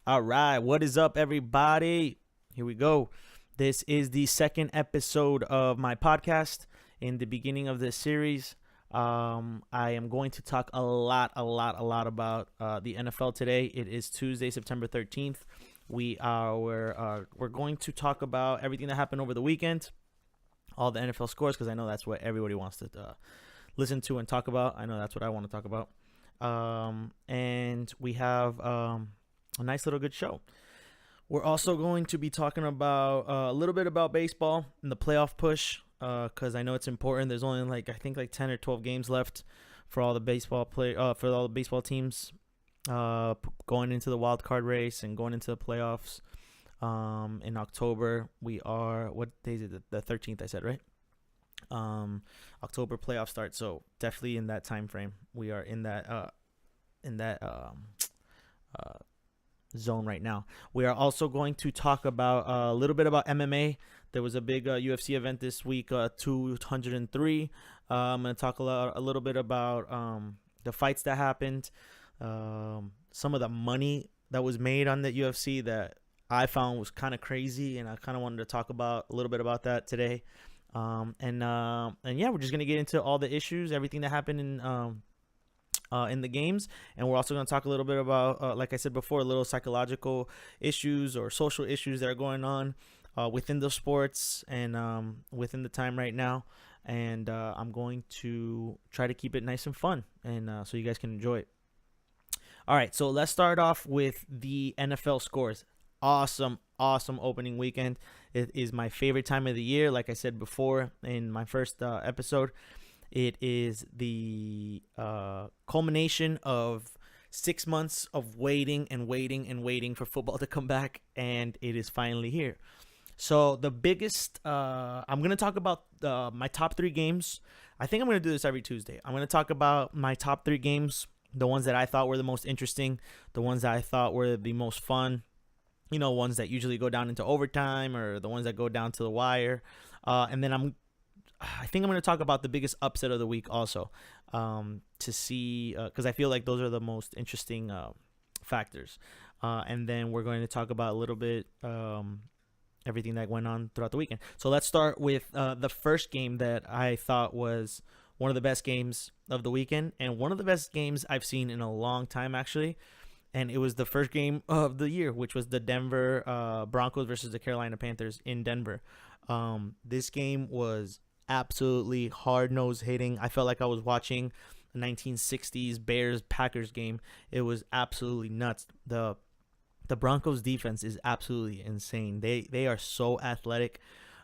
All right, what is up, everybody? Here we go. This is the second episode of my podcast. In the beginning of this series, I am going to talk a lot about the NFL today. It is Tuesday, September 13th. We're going to talk about everything that happened over the weekend, all the NFL scores, because I know that's what everybody wants to listen to and talk about. I know that's what I want to talk about. And we have a nice little good show. We're also going to be talking about a little bit about baseball and the playoff push, because I know it's important. There's only I think 10 or 12 games left for all the baseball teams going into the wild card race and going into the playoffs. In October, what day is it? The 13th, I said, right? October playoff start, so definitely in that time frame. We are in that zone right now. We are also going to talk about a little bit about MMA. There was a big UFC event this week, 203. I'm going to talk a little bit about the fights that happened, some of the money that was made on the UFC that I found was kind of crazy, and I kind of wanted to talk about a little bit about that today. And yeah, we're just gonna get into all the issues, everything that happened in the games, and we're also gonna talk a little bit about, like I said before, little psychological issues or social issues that are going on within the sports and within the time right now. And I'm going to try to keep it nice and fun, and so you guys can enjoy it. All right, so let's start off with the NFL scores. Awesome opening weekend. It is my favorite time of the year. Like I said before in my first episode, it is the culmination of 6 months of waiting for football to come back, and it is finally here. So the biggest, I'm going to talk about my top 3 games. I think I'm going to do this every Tuesday. I'm going to talk about my top 3 games, the ones that I thought were the most interesting, the ones that I thought were the most fun, ones that usually go down into overtime or the ones that go down to the wire. And then I think I'm going to talk about the biggest upset of the week also, to see, because I feel like those are the most interesting factors. And then we're going to talk about a little bit everything that went on throughout the weekend. So let's start with the first game that I thought was one of the best games of the weekend, and one of the best games I've seen in a long time, actually. And it was the first game of the year, which was the Denver Broncos versus the Carolina Panthers in Denver. This game was absolutely hard-nosed hitting. I felt like I was watching a 1960s Bears-Packers game. It was absolutely nuts. The Broncos defense is absolutely insane. They are so athletic.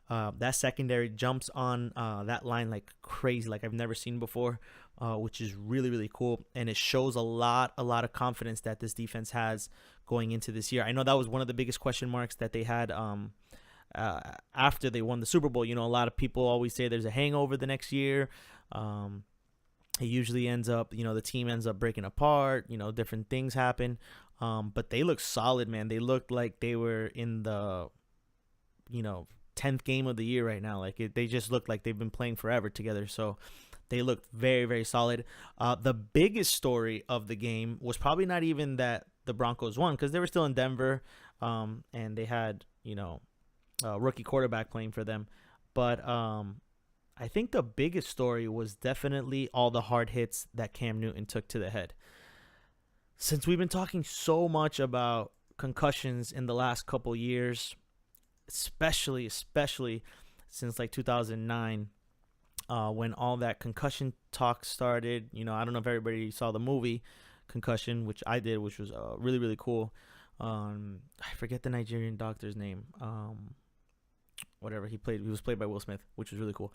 That secondary jumps on that line like crazy, like I've never seen before, which is really, really cool. And it shows a lot of confidence that this defense has going into this year. I know that was one of the biggest question marks that they had after they won the Super Bowl. A lot of people always say there's a hangover the next year. It usually ends up, the team ends up breaking apart, different things happen. But they look solid, man. They looked like they were in the, 10th game of the year right now. They just look like they've been playing forever together. So they looked very, very solid. The biggest story of the game was probably not even that the Broncos won, because they were still in Denver, and they had, a rookie quarterback playing for them. But I think the biggest story was definitely all the hard hits that Cam Newton took to the head. Since we've been talking so much about concussions in the last couple years, especially since 2009, when all that concussion talk started. I don't know if everybody saw the movie Concussion, which I did, which was really, really cool. I forget the Nigerian doctor's name. Whatever he was played by Will Smith, which was really cool.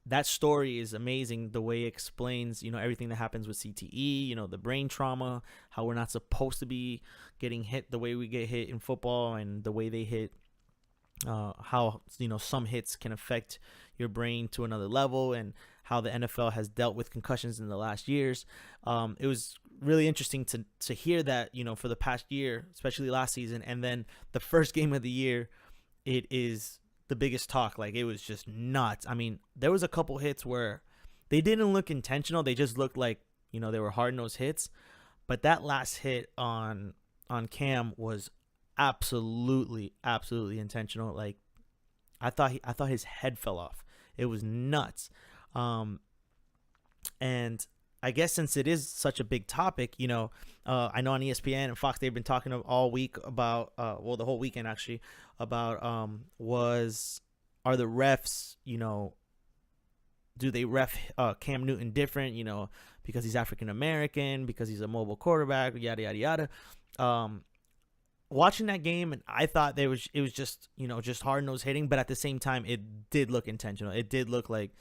That story is amazing. The way it explains, everything that happens with CTE, the brain trauma, how we're not supposed to be getting hit the way we get hit in football, and the way they hit, how, some hits can affect your brain to another level, and how the NFL has dealt with concussions in the last years. It was really interesting to hear that, for the past year, especially last season, and then the first game of the year, it is the biggest talk. It was just nuts. I mean, there was a couple hits where they didn't look intentional. They just looked like, they were hard-nosed hits. But that last hit on on Cam was absolutely intentional. Like I thought his head fell off. It was nuts. Um, and I guess since it is such a big topic, I know on ESPN and Fox they've been talking all week about, the whole weekend actually, about are the refs, do they ref Cam Newton different, because he's African American, because he's a mobile quarterback, yada yada yada. Watching that game, and I thought it was just just hard nose hitting, but at the same time it did look intentional. It did look like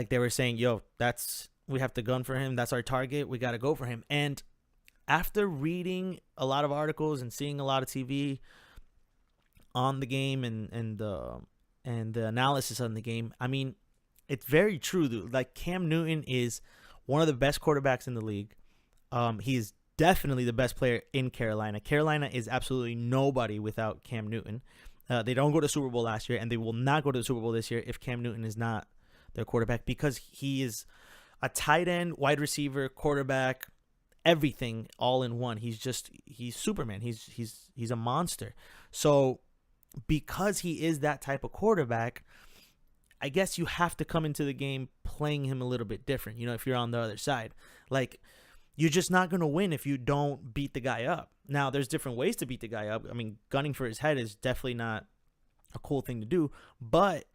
they were saying, "Yo, we have to gun for him. That's our target. We got to go for him." And after reading a lot of articles and seeing a lot of TV on the game and the analysis on the game, I mean, it's very true, dude. Like, Cam Newton is one of the best quarterbacks in the league. He's definitely the best player in Carolina. Carolina is absolutely nobody without Cam Newton. They don't go to the Super Bowl last year, and they will not go to the Super Bowl this year if Cam Newton is not their quarterback, because he is a tight end, wide receiver, quarterback, everything all in one. He's Superman. He's a monster. So because he is that type of quarterback, I guess you have to come into the game playing him a little bit different, if you're on the other side. Like, you're just not going to win if you don't beat the guy up. Now, there's different ways to beat the guy up. I mean, gunning for his head is definitely not a cool thing to do. But,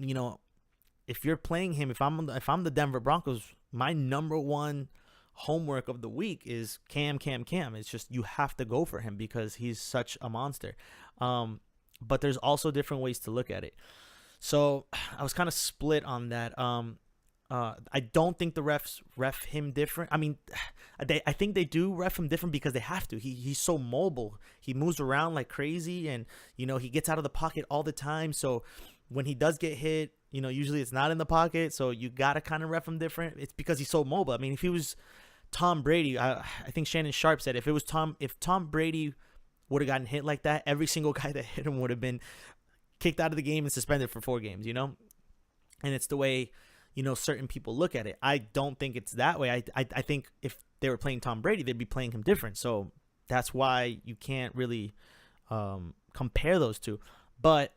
if you're playing him, if I'm the Denver Broncos, my number one homework of the week is Cam. It's just, you have to go for him because he's such a monster. But there's also different ways to look at it. So I was kind of split on that. I don't think the refs ref him different. I mean, I think they do ref him different because they have to. He's so mobile. He moves around like crazy, and he gets out of the pocket all the time. So when he does get hit, usually it's not in the pocket. So you gotta kind of ref him different. It's because he's so mobile. I mean, if he was Tom Brady, I think Shannon Sharp said if Tom Brady would have gotten hit like that, every single guy that hit him would have been kicked out of the game and suspended for 4 games. And it's the way certain people look at it. I don't think it's that way. I think if they were playing Tom Brady, they'd be playing him different. So that's why you can't really compare those two. But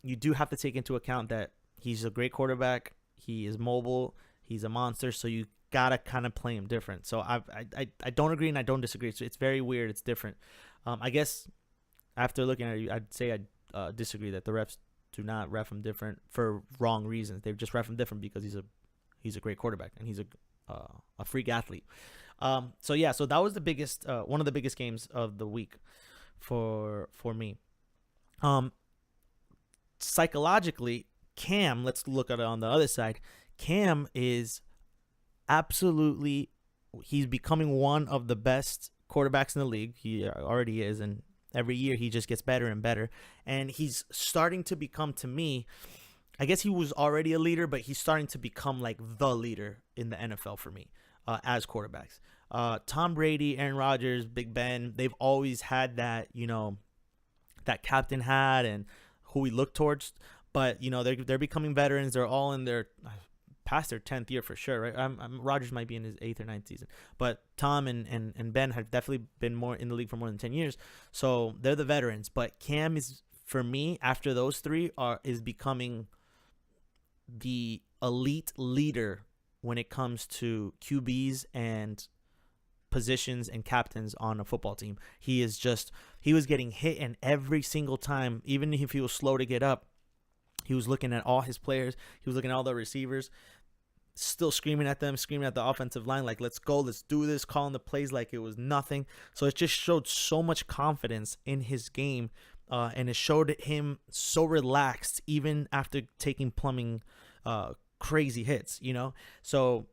you do have to take into account that he's a great quarterback. He is mobile. He's a monster. So you gotta kind of play him different. So I don't agree and I don't disagree. So it's very weird. It's different. I guess after looking at it, I'd say I disagree that the refs do not ref him different for wrong reasons. They just ref him different because he's a great quarterback and he's a freak athlete. So that was the biggest one of the biggest games of the week for me. Psychologically, Cam, let's look at it on the other side. Cam is he's becoming one of the best quarterbacks in the league. He already is, and every year he just gets better and better. And he's starting to become, to me, I guess he was already a leader, but he's starting to become like the leader in the NFL for me as quarterbacks. Tom Brady, Aaron Rodgers, Big Ben, they've always had that, that captain hat and who we look towards. But, they're becoming veterans. They're all in their past their 10th year for sure, right? Rodgers might be in his 8th or 9th season, but Tom and Ben have definitely been more in the league for more than 10 years, so they're the veterans. But Cam is, for me, after those three, is becoming the elite leader when it comes to QBs and positions and captains on a football team. He was getting hit, and every single time, even if he was slow to get up, he was looking at all his players. He was looking at all the receivers, still screaming at them, screaming at the offensive line, like, let's go, let's do this, calling the plays like it was nothing. So it just showed so much confidence in his game, and it showed him so relaxed even after taking plumbing crazy hits, So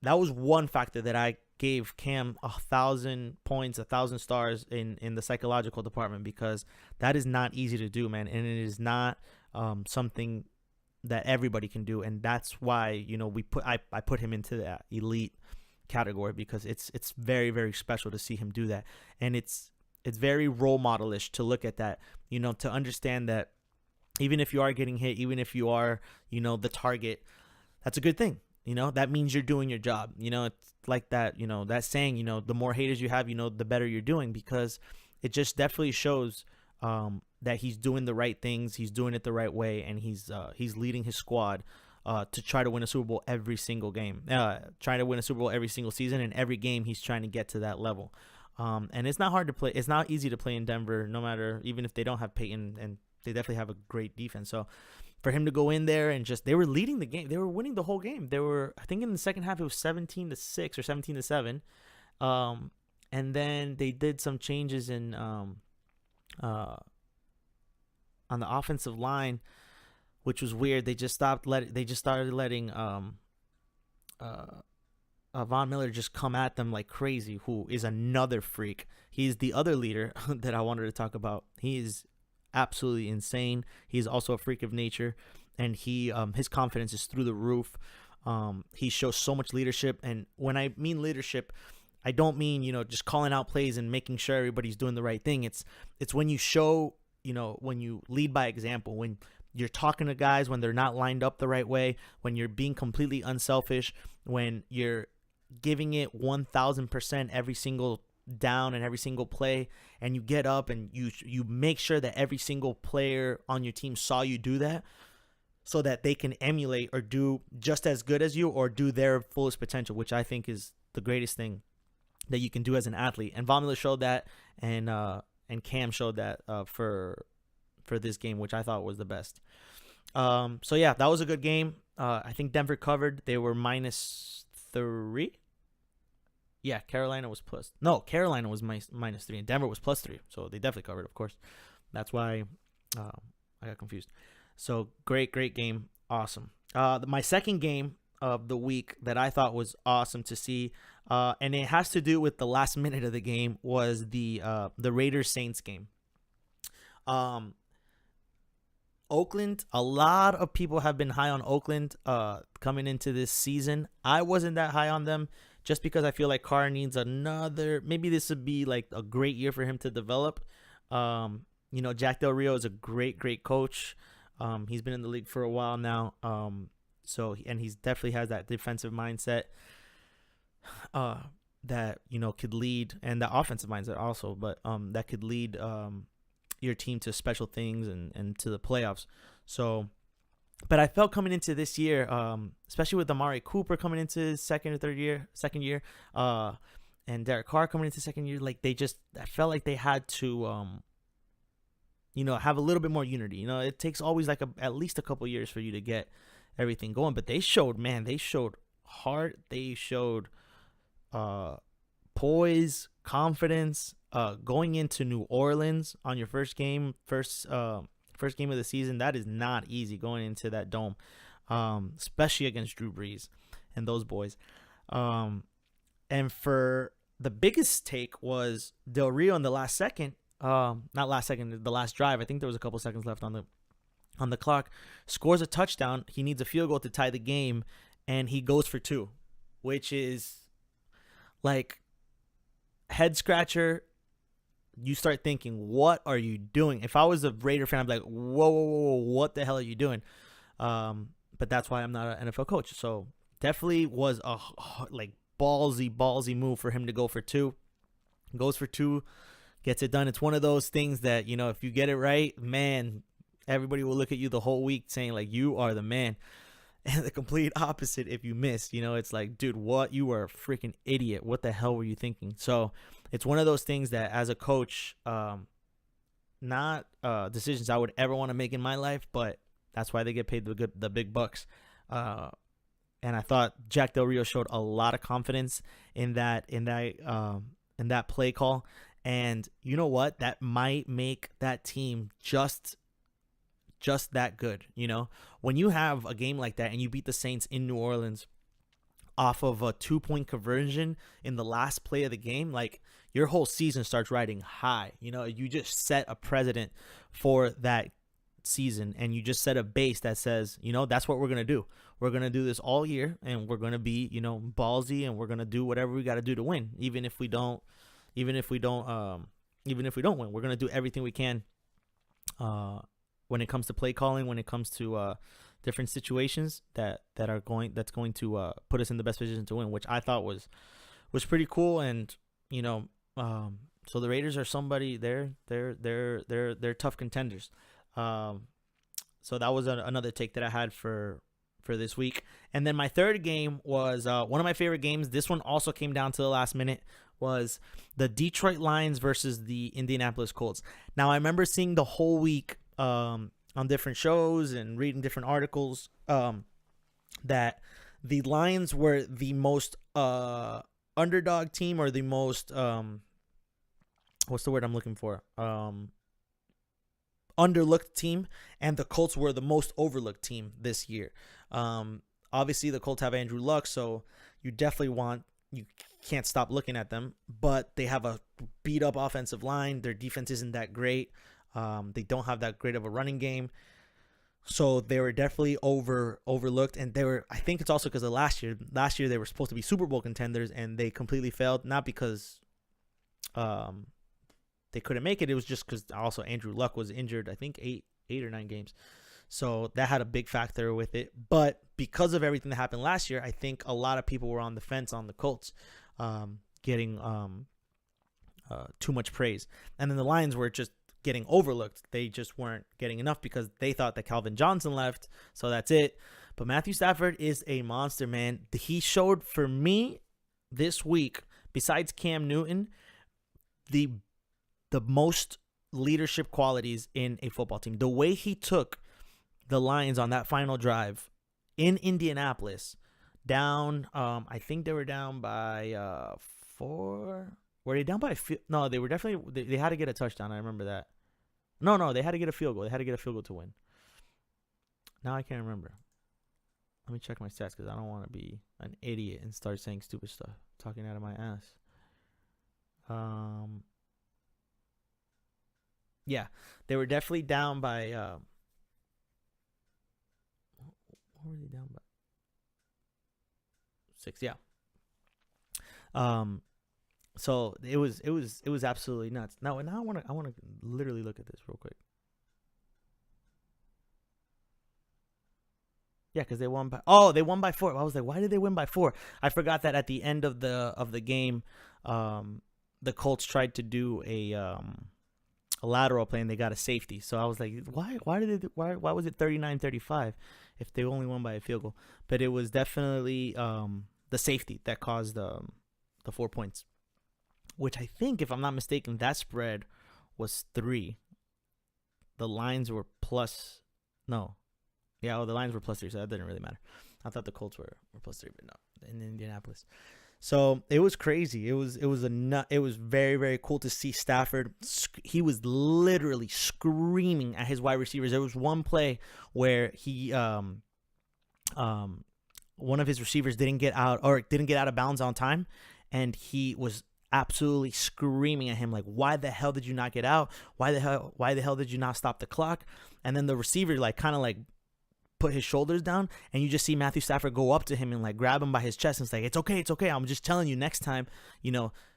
that was one factor that I gave Cam 1,000 points, 1,000 stars in the psychological department, because that is not easy to do, man, and it is not something that everybody can do. And that's why I put him into that elite category, because it's very, very special to see him do that. And it's very role modelish to look at that, to understand that even if you are getting hit, even if you are the target, that's a good thing. that means you're doing your job. It's like that, that saying, the more haters you have, the better you're doing, because it just definitely shows that he's doing the right things. He's doing it the right way, and he's leading his squad to try to win a Super Bowl every single game, trying to win a Super Bowl every single season, and every game he's trying to get to that level. And it's not hard to play. It's not easy to play in Denver, no matter, even if they don't have Peyton, and they definitely have a great defense. So for him to go in there and they were leading the game. They were winning the whole game. They were, I think in the second half, it was 17-6 or 17-7. And then they did some changes in, on the offensive line, which was weird. They just started letting Von Miller just come at them like crazy, who is another freak. He's the other leader that I wanted to talk about. He is absolutely insane. He's also a freak of nature, and his confidence is through the roof. He shows so much leadership, and when I mean leadership, I don't mean just calling out plays and making sure everybody's doing the right thing. It's when you show, when you lead by example, when you're talking to guys when they're not lined up the right way, when you're being completely unselfish, when you're giving it 1,000% every single down and every single play, and you get up and you make sure that every single player on your team saw you do that, so that they can emulate or do just as good as you or do their fullest potential, which I think is the greatest thing that you can do as an athlete. And Von Miller showed that, and Cam showed that for this game, which I thought was the best. So yeah, that was a good game. I think Denver covered. They were -3. Yeah, Carolina was -3, and Denver was +3. So they definitely covered, of course. That's why I got confused. So great game. Awesome. My second game of the week that I thought was awesome to see, and it has to do with the last minute of the game, was the Raiders-Saints game. Oakland, a lot of people have been high on Oakland coming into this season. I wasn't that high on them, just because I feel like Carr needs maybe this would be like a great year for him to develop. Jack Del Rio is a great coach. He's been in the league for a while now. And he's definitely has that defensive mindset that, could lead, and the offensive mindset also, but that could lead your team to special things and to the playoffs. So, but I felt coming into this year, especially with Amari Cooper coming into his second year, and Derek Carr coming into second year, like I felt like they had to, have a little bit more unity. It takes always like at least a couple years for you to get everything going. But they showed heart. They showed poise, confidence, going into New Orleans on your first game of the season. That is not easy, going into that dome, especially against Drew Brees and those boys. And for the biggest take was Del Rio in the last second, the last drive. I think there was a couple seconds left on the clock. Scores a touchdown. He needs a field goal to tie the game, and he goes for 2, which is like head scratcher. You start thinking, what are you doing? If I was a Raider fan, I'd be like, whoa, what the hell are you doing? But that's why I'm not an NFL coach. So definitely was a like ballsy move for him to go for 2. Goes for 2, gets it done. It's one of those things that, if you get it right, man, everybody will look at you the whole week saying like, you are the man. And the complete opposite if you miss. It's like, dude, what? You were a freaking idiot. What the hell were you thinking? So it's one of those things that as a coach, not decisions I would ever want to make in my life, but that's why they get paid the big bucks. And I thought Jack Del Rio showed a lot of confidence in that play call. And you know what? That might make that team just that good. When you have a game like that and you beat the Saints in New Orleans off of a 2-point conversion in the last play of the game, like, your whole season starts riding high. You just set a precedent for that season, and you just set a base that says, that's what we're going to do. We're going to do this all year, and we're going to be, ballsy, and we're going to do whatever we got to do to win. Even if we don't win, we're going to do everything we can when it comes to play calling, when it comes to different situations that's going to put us in the best position to win, which I thought was pretty cool. And you know, so the Raiders are somebody, they're tough contenders. So that was another take that I had for this week. And then my third game was one of my favorite games. This one also came down to the last minute. Was the Detroit Lions versus the Indianapolis Colts. Now, I remember seeing the whole week on different shows and reading different articles that the Lions were the most underdog team, or the most what's the word I'm looking for? Underlooked team, and the Colts were the most overlooked team this year. Obviously, the Colts have Andrew Luck, so you can't stop looking at them. But they have a beat up offensive line. Their defense isn't that great. They don't have that great of a running game. So they were definitely overlooked, and I think it's also because of last year. Last year they were supposed to be Super Bowl contenders, and they completely failed. Not because they couldn't make it. It was just because also Andrew Luck was injured, I think 8 or 9 games. So that had a big factor with it. But because of everything that happened last year, I think a lot of people were on the fence on the Colts, getting too much praise. And then the Lions were just getting overlooked. They just weren't getting enough because they thought that Calvin Johnson left. So that's it. But Matthew Stafford is a monster, man. He showed for me this week, besides Cam Newton, the most leadership qualities in a football team. The way he took the Lions on that final drive in Indianapolis down, I think they were down by 4. Were they down by no, they were definitely, they had to get a touchdown. I remember that. No, they had to get a field goal. They had to get a field goal to win. Now I can't remember. Let me check my stats because I don't want to be an idiot and start saying stupid stuff, talking out of my ass. Yeah, they were definitely down by. What were they down by? 6. Yeah. So it was absolutely nuts. Now I want to literally look at this real quick. Yeah, because they won by 4. I was like, why did they win by 4? I forgot that at the end of the game, the Colts tried to do a lateral play and they got a safety. So I was like, why was it 39-35 if they only won by a field goal? But it was definitely the safety that caused the 4 points, which I think, if I'm not mistaken, that spread was 3. The lines were plus, no. Yeah, the lines were plus 3, so that didn't really matter. I thought the Colts were plus 3, but no, in Indianapolis. So it was crazy. It was very, very cool to see Stafford. He was literally screaming at his wide receivers. There was one play where he one of his receivers didn't get out of bounds on time, and he was absolutely screaming at him like, why the hell did you not get out? Why the hell did you not stop the clock? And then the receiver kind of put his shoulders down, and you just see Matthew Stafford go up to him and grab him by his chest and say, it's okay. I'm just telling you, next time,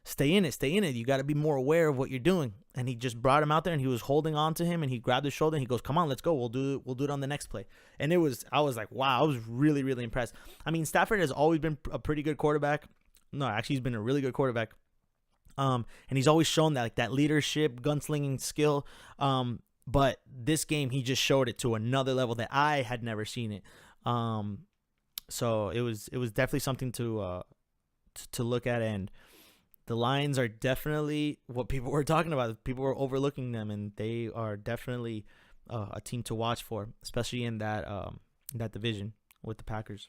stay in it. You got to be more aware of what you're doing. And he just brought him out there, and he was holding on to him, and he grabbed his shoulder, and he goes, come on, let's go. We'll do it on the next play. And I was like, wow, I was really, really impressed. I mean, Stafford has always been a pretty good quarterback. No, actually, he's been a really good quarterback. And he's always shown that leadership, gunslinging skill. But this game, he just showed it to another level that I had never seen it. So it was definitely something to look at. And the Lions are definitely what people were talking about. People were overlooking them, and they are definitely a team to watch for, especially in that division with the Packers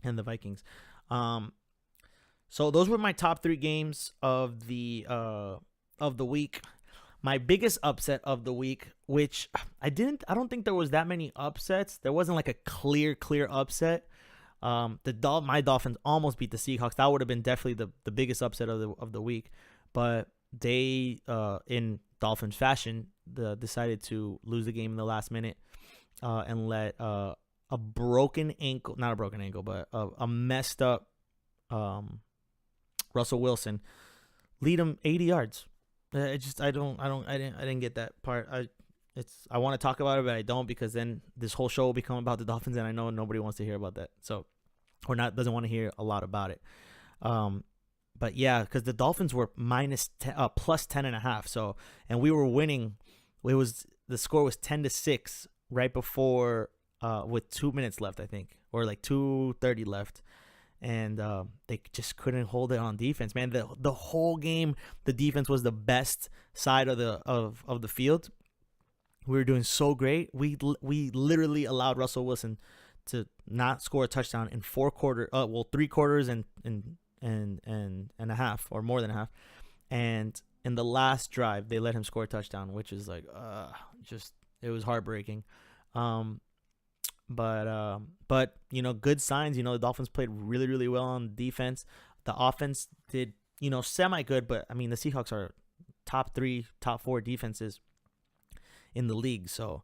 and the Vikings. So those were my top 3 games of the week. My biggest upset of the week, which I don't think there was that many upsets. There wasn't a clear upset. My Dolphins almost beat the Seahawks. That would have been definitely the biggest upset of the week. But they, in Dolphins fashion, decided to lose the game in the last minute and let a broken ankle, not a broken ankle, but a messed up Russell Wilson lead him 80 yards. I didn't get that part. I want to talk about it, but I don't, because then this whole show will become about the Dolphins, and I know nobody wants to hear about that. So, or not doesn't want to hear a lot about it. But yeah, because the Dolphins were plus 10.5. So, and we were winning. The score was 10-6 right before, with 2 minutes left, I think, or like 2:30 left. And they just couldn't hold it on defense, man. The whole game, the defense was the best side of the field. We were doing so great. We literally allowed Russell Wilson to not score a touchdown in 3 quarters and a half, or more than a half. And in the last drive, they let him score a touchdown, which is like, it was heartbreaking. But good signs. The Dolphins played really, really well on defense. The offense did, semi good, but I mean, the Seahawks are top 3, top 4 defenses in the league. So,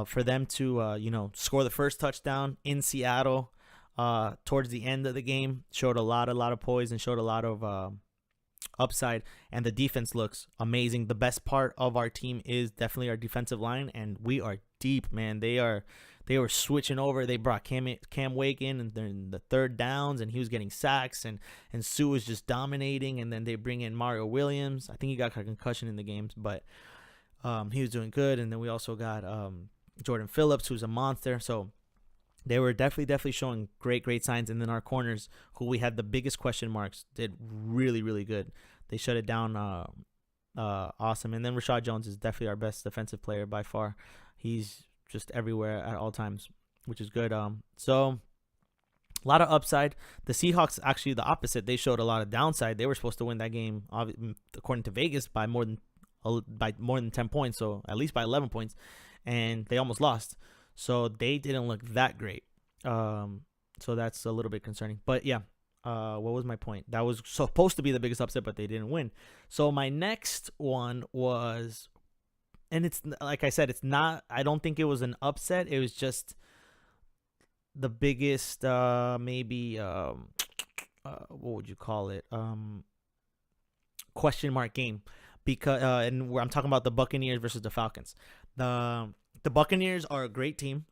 for them to score the first touchdown in Seattle, towards the end of the game, showed a lot of poise and showed a lot of upside. And the defense looks amazing. The best part of our team is definitely our defensive line, and we are deep, man. They were switching over. They brought Cam Wake in the third downs, and he was getting sacks, and Sue was just dominating. And then they bring in Mario Williams. I think he got a concussion in the games, but he was doing good. And then we also got Jordan Phillips, who's a monster. So they were definitely showing great signs. And then our corners, who we had the biggest question marks, did really, really good. They shut it down awesome. And then Rashad Jones is definitely our best defensive player by far. He's just everywhere at all times, which is good. So a lot of upside. The Seahawks, actually the opposite. They showed a lot of downside. They were supposed to win that game, according to Vegas, by more than 10 points, so at least by 11 points, and they almost lost. So they didn't look that great. So that's a little bit concerning. But yeah, what was my point? That was supposed to be the biggest upset, but they didn't win. So my next one was, and it's like I said, it's not, I don't think it was an upset. It was just the biggest, maybe, what would you call it? Question mark game. Because and I'm talking about the Buccaneers versus the Falcons. The Buccaneers are a great team.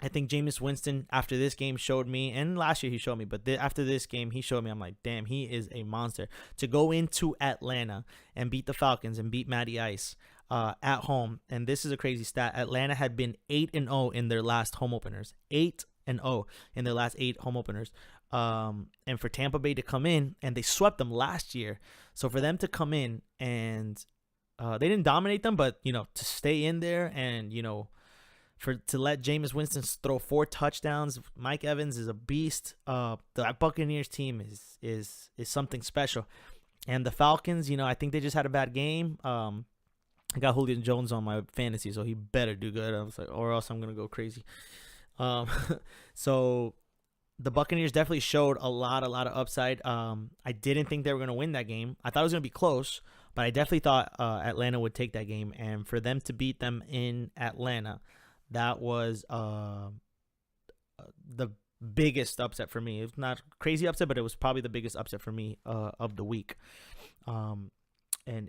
I think Jameis Winston, after this game, showed me, and last year he showed me, but after this game, he showed me, I'm like, damn, he is a monster. To go into Atlanta and beat the Falcons and beat Matty Ice at home, and this is a crazy stat. Atlanta had been 8-0 in their last home openers. 8-0 in their last 8 home openers. And for Tampa Bay to come in, and they swept them last year. So for them to come in and they didn't dominate them, but to stay in there and to let Jameis Winston throw 4 touchdowns. Mike Evans is a beast. The Buccaneers team is something special. And the Falcons, I think they just had a bad game. I got Julio Jones on my fantasy, so he better do good. I was like, or else I'm gonna go crazy. So the Buccaneers definitely showed a lot of upside. I didn't think they were gonna win that game. I thought it was gonna be close, but I definitely thought Atlanta would take that game. And for them to beat them in Atlanta, that was the biggest upset for me. It's not crazy upset, but it was probably the biggest upset for me of the week. And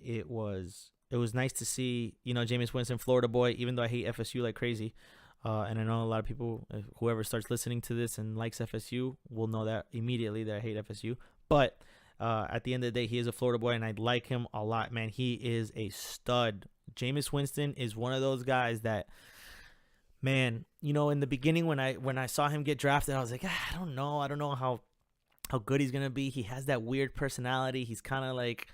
it was nice to see, Jameis Winston, Florida boy, even though I hate FSU like crazy. And I know a lot of people, whoever starts listening to this and likes FSU will know that immediately that I hate FSU. But at the end of the day, he is a Florida boy, and I like him a lot, man. He is a stud. Jameis Winston is one of those guys that, man, in the beginning when I saw him get drafted, I was like, I don't know how good he's gonna be. He has that weird personality. He's kind of like,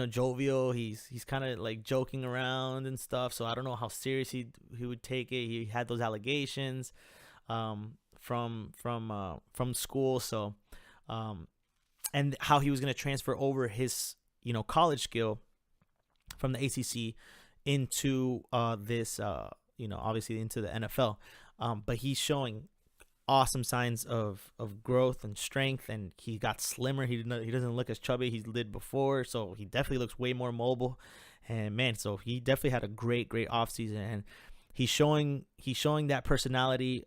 jovial. He's kind of like joking around and stuff. So I don't know how serious he would take it. He had those allegations from school. So and how he was gonna transfer over his college skill from the ACC into this obviously into the NFL. But he's showing awesome signs of growth and strength, and he got slimmer. He doesn't look as chubby he did before, so he definitely looks way more mobile. And man, so he definitely had a great offseason, and he's showing that personality.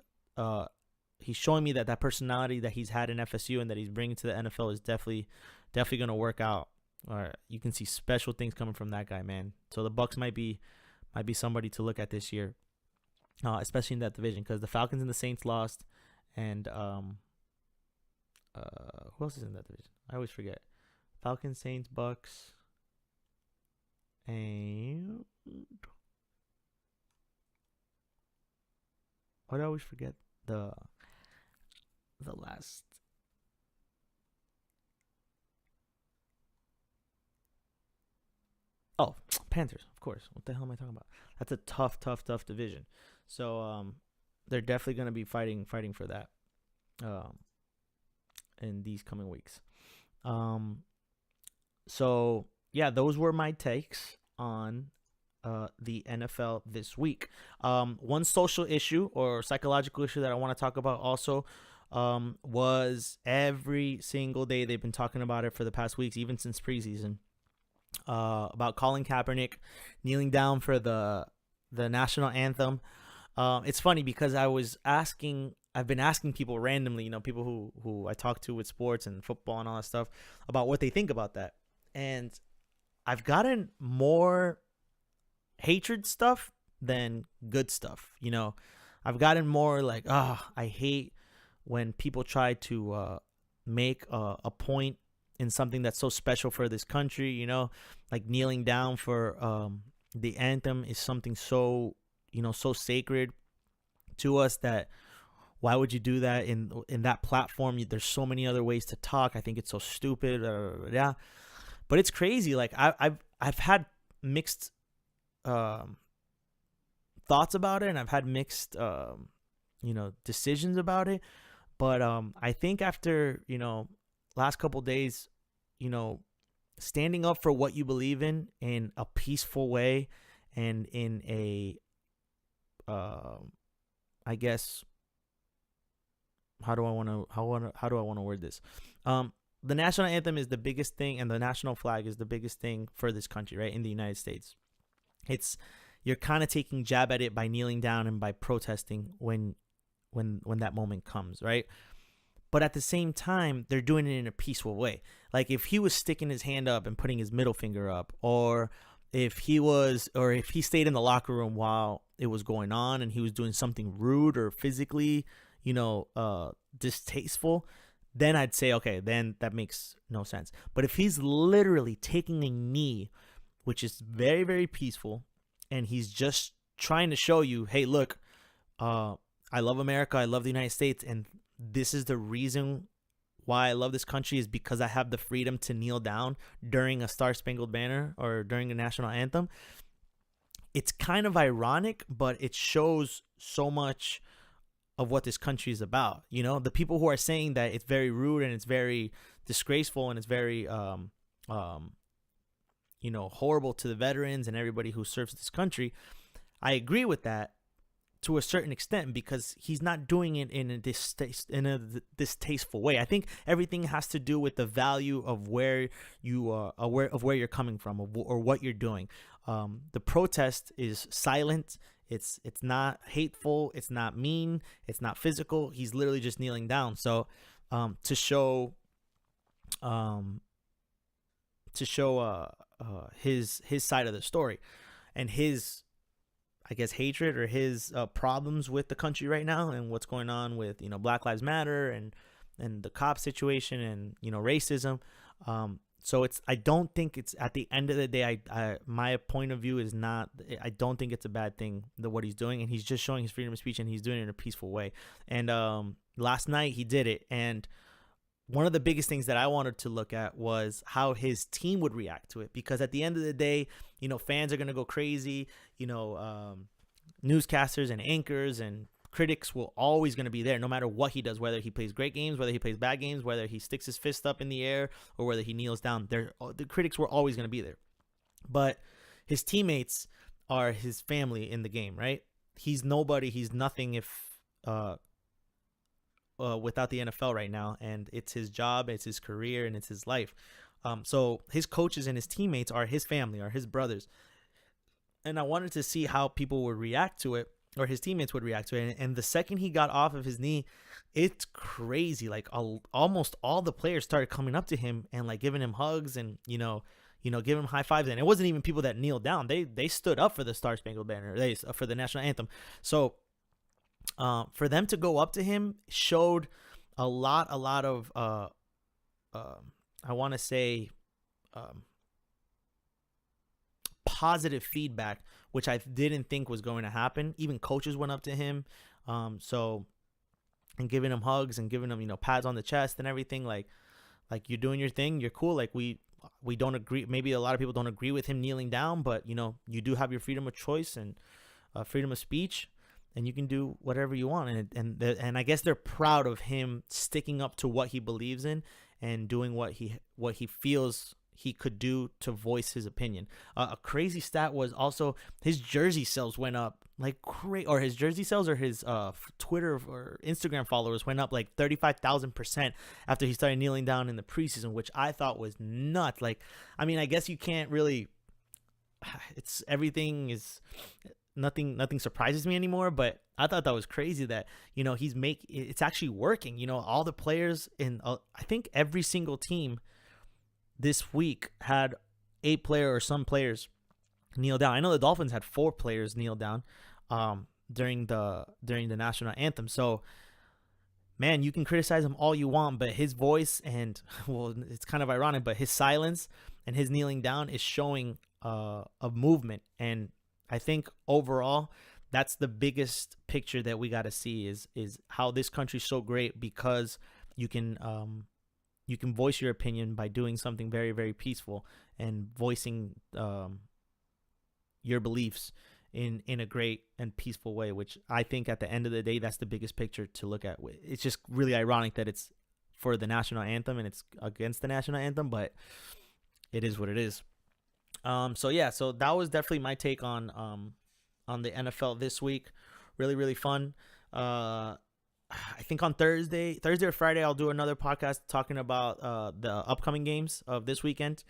He's showing me that personality that he's had in FSU and that he's bringing to the NFL is definitely going to work out. Or you can see special things coming from that guy, man. So the Bucs might be might be somebody to look at this year, especially in that division, because the Falcons and the Saints lost, and who else is in that division? I always forget. Falcons, Saints, Bucks, and I always forget the last. Oh, Panthers, of course. What the hell am I talking about? That's a tough division. So they're definitely going to be fighting for that in these coming weeks. So yeah, those were my takes on the NFL this week. One social issue or psychological issue that I want to talk about also was every single day they've been talking about it for the past weeks, even since preseason, about Colin Kaepernick kneeling down for the national anthem. It's funny because I've been asking people randomly, people who I talk to with sports and football and all that stuff, about what they think about that. And I've gotten more hatred stuff than good stuff. I've gotten more like, I hate when people try to make a point in something that's so special for this country, like kneeling down for the anthem is something so, so sacred to us that why would you do that in that platform? There's so many other ways to talk. I think it's so stupid. Yeah. But it's crazy. Like I've had mixed thoughts about it, and I've had mixed decisions about it. But I think after last couple days, standing up for what you believe in a peaceful way, and in a I guess how do I want to word this? The national anthem is the biggest thing, and the national flag is the biggest thing for this country, right? In the United States, you're kind of taking jab at it by kneeling down and by protesting when that moment comes, right? But at the same time, they're doing it in a peaceful way. Like if he was sticking his hand up and putting his middle finger up, or if he stayed in the locker room while it was going on and he was doing something rude or physically, distasteful, then I'd say, okay, then that makes no sense. But if he's literally taking a knee, which is very, very peaceful, and he's just trying to show you, hey, look, I love America, I love the United States, and this is the reason why I love this country, is because I have the freedom to kneel down during a Star-Spangled Banner or during a national anthem. It's kind of ironic, but it shows so much of what this country is about. The people who are saying that it's very rude and it's very disgraceful and it's very horrible to the veterans and everybody who serves this country, I agree with that to a certain extent, because he's not doing it in a distasteful way. I think everything has to do with the value of where you are, of where you're coming from, or what you're doing. The protest is silent. It's not hateful. It's not mean. It's not physical. He's literally just kneeling down. So to show his side of the story, and his, I guess, hatred or his problems with the country right now, and what's going on with Black Lives Matter and the cop situation and racism. So I don't think it's, at the end of the day, my point of view is not, I don't think it's a bad thing what he's doing, and he's just showing his freedom of speech, and he's doing it in a peaceful way. And last night he did it, and one of the biggest things that I wanted to look at was how his team would react to it, because at the end of the day, fans are going to go crazy. Newscasters and anchors and critics will always going to be there, no matter what he does, whether he plays great games, whether he plays bad games, whether he sticks his fist up in the air, or whether he kneels down. The critics were always going to be there. But his teammates are his family in the game, right? He's nobody. He's nothing if without the NFL right now, and it's his job, it's his career, and it's his life. So his coaches and his teammates are his family, are his brothers. And I wanted to see how people would react to it, or his teammates would react to it. And the second he got off of his knee, it's crazy. Like almost all the players started coming up to him and like giving him hugs and, give him high fives. And it wasn't even people that kneeled down. They stood up for the Star Spangled Banner, for the national anthem. So for them to go up to him showed a lot of I want to say positive feedback, which I didn't think was going to happen. Even coaches went up to him, and giving him hugs and giving him pads on the chest and everything. Like you're doing your thing, you're cool. Like we don't agree. Maybe a lot of people don't agree with him kneeling down, but you do have your freedom of choice and freedom of speech, and you can do whatever you want. And I guess they're proud of him sticking up to what he believes in and doing what he feels he could do to voice his opinion. A crazy stat was also his jersey sales went up like crazy, or his jersey sales or his Twitter or Instagram followers went up like 35,000% after he started kneeling down in the preseason, which I thought was nuts. Like, I mean, I guess you can't really. Nothing surprises me anymore, but I thought that was crazy that it's actually working. All the players in I think every single team this week had a player or some players kneel down. I know the Dolphins had 4 players kneel down during the national anthem. So man, you can criticize him all you want, but his voice and it's kind of ironic, but his silence and his kneeling down is showing a movement. And I think overall that's the biggest picture that we got to see is how this country's so great because you can voice your opinion by doing something very, very peaceful and voicing your beliefs in a great and peaceful way, which I think at the end of the day, that's the biggest picture to look at. It's just really ironic that it's for the national anthem and it's against the national anthem, but it is what it is. So that was definitely my take on the NFL this week. Really, really fun. I think on Thursday or Friday, I'll do another podcast talking about the upcoming games of this weekend,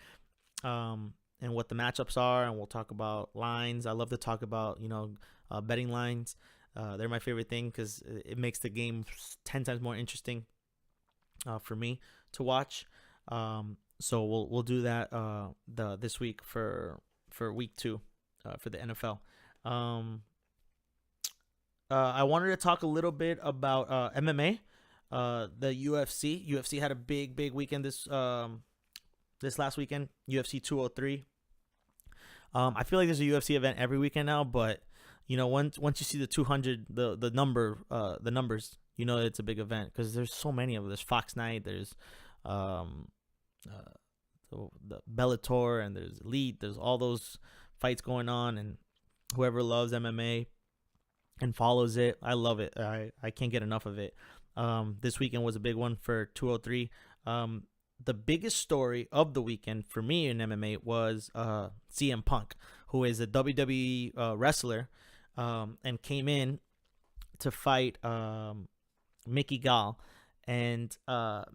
and what the matchups are, and we'll talk about lines. I love to talk about betting lines. They're my favorite thing because it makes the game 10 times more interesting for me to watch. So we'll do that this week for week 2 for the NFL. I wanted to talk a little bit about MMA. The UFC had a big weekend this last weekend. UFC 203. I feel like there's a UFC event every weekend now, but once you see the 200, the numbers, it's a big event because there's so many of them. There's Fox Night, there's the Bellator, and there's Elite. There's all those fights going on, and whoever loves MMA and follows it, I love it. I can't get enough of it. This weekend was a big one for 203. The biggest story of the weekend for me in MMA was CM Punk, who is a WWE wrestler, and came in to fight Mickey Gall. And